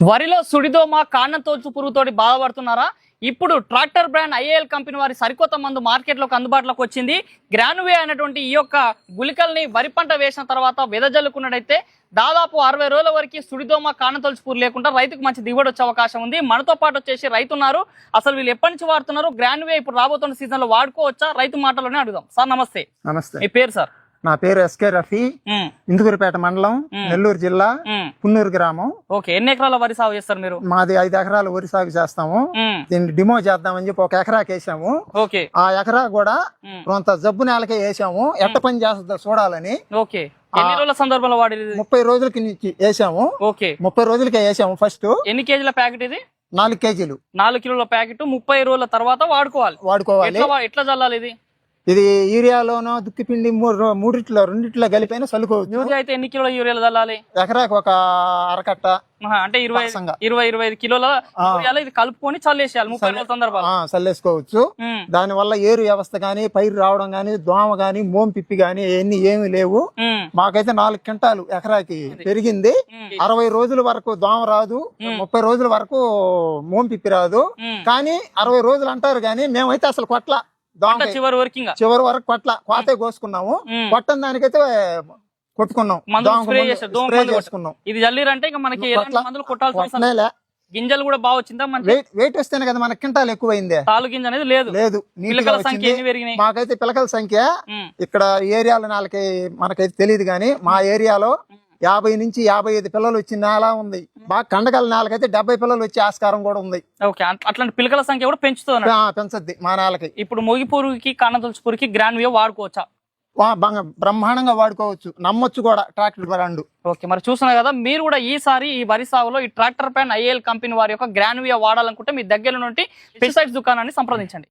వరిలో సుడిదోమ కాండం తోల్చు పురుగుతోటి బాధపడుతున్నారా? ఇప్పుడు ట్రాక్టర్ బ్రాండ్ ఐఏఎల్ కంపెనీ వారి సరికొత్త మందు మార్కెట్లోకి అందుబాటులోకి వచ్చింది. గ్రానువే అనేటువంటి ఈ యొక్క గుళికల్ని వరి పంట వేసిన తర్వాత వెదజల్లుకున్నట్టయితే దాదాపు 60 రోజుల వరకు సుడిదోమ కాండం తోల్చు పురుగు లేకుండా రైతుకు మంచి దిగుబడి వచ్చే అవకాశం ఉంది. మనతో పాటు వచ్చేసి రైతున్నారు. అసలు వీళ్ళు ఎప్పటి నుంచి వాడుతున్నారు, గ్రానువే ఇప్పుడు రాబోతున్న సీజన్ లో వాడుకోవచ్చా, రైతు మాటలోనే అడుగుదాం. సార్ నమస్తే. నమస్తే. మీ పేరు సార్? నా పేరు ఎస్కే రఫీ, ఇందుకూరుపేట మండలం, నెల్లూరు జిల్లా, పున్నూరు గ్రామం. ఓకే, ఎన్ని ఎకరాల వరి సాగు చేస్తారు మీరు? మాది 5 ఎకరాలు వరి సాగు చేస్తాము. దీన్ని డిమో చేద్దామని చెప్పి 1 ఎకరాకి వేసాము. ఓకే, ఆ ఎకరా కూడా కొంత జబ్బు నేలకే వేసాము, ఎట్ట పని చేస్తుందో చూడాలని. ఓకే, ఎన్ని రోజుల సందర్భంలో వాడి? 30 రోజులకి నుంచి వేసాము. ఓకే, 30 రోజులకే వేసాము. ఫస్ట్ ఎన్ని కేజీల ప్యాకెట్ ఇది? 4 కేజీలు. 4 కిలోల ప్యాకెట్ 30 రోజుల తర్వాత వాడుకోవాలి. ఎట్లా చల్లాలి ఇది? ఇది యూరియాలోనో దుక్కిపిండి రెండిట్లో కలిపైనా చల్లుకోవచ్చు. యూరియా అయితే ఎన్ని కిలోల యూరియాలు చల్లాలి? ఎకరాకి ఒక అరకట్ట, అంటే 20-25 కిలోల యూరియాలు ఇది కలుపుకొని చల్లేసేయాలి 30 రోజుల సందర్భాలు. చల్లేసుకోవచ్చు. దాని వల్ల ఏరు వ్యవస్థ గానీ, పైరు రావడం గానీ, దోమ గానీ, మోం పిప్పి గానీ ఇవన్నీ ఏమి లేవు. మాకైతే 4 క్వింటాలు ఎకరాకి పెరిగింది. 60 రోజుల వరకు దోమ రాదు, 30 రోజుల వరకు మోం పిప్పి రాదు. కానీ 60 రోజులు అంటారు గానీ మేమైతే అసలు కొట్ల చివరి వరకు కోతే కోసుకున్నాము. కొట్టం దానికైతే కొట్టుకున్నాం, చేసుకున్నాం. ఇది జల్లిరంటే ఇక మనకి మందులు కొట్టాల్సిన గింజలు కూడా బాగా వచ్చిందా? వెయిట్ వస్తేనే కదా మనకి క్వింటాల్ ఎక్కువైంది. తాలు గింజ అనేది లేదు. పిలకల సంఖ్య ఎన్ని పెరిగినాయి? మాకైతే పిలకల సంఖ్య ఇక్కడ ఏరియాలో మనకైతే తెలియదు గానీ మా ఏరియాలో 50 నుంచి 55 పిల్లలు వచ్చిన నేల ఉంది. బాగా కండగల నేలకైతే 70 పిల్లలు వచ్చే ఆస్కారం కూడా ఉంది. ఓకే, అట్లాంటి పిలకల సంఖ్య కూడా పెంచద్ది మా నేలకి. ఇప్పుడు మొగి పురుగుకి, కాండం తోల్చు పురుగుకి గ్రానువే వాడుకోవచ్చా? బ్రహ్మాండంగా వాడుకోవచ్చు, నమ్మొచ్చు కూడా ట్రాక్టర్ బ్రాండ్. ఓకే, మరి చూస్తున్నారు కదా మీరు కూడా ఈసారి ఈ వరి సాగులో ఈ ట్రాక్టర్ బ్రాండ్ ఐఏఎల్ కంపెనీ వారి యొక్క గ్రానువే వాడాలనుకుంటే మీ దగ్గర నుండి పెస్టిసైడ్స్ దుకాణాన్ని సంప్రదించండి.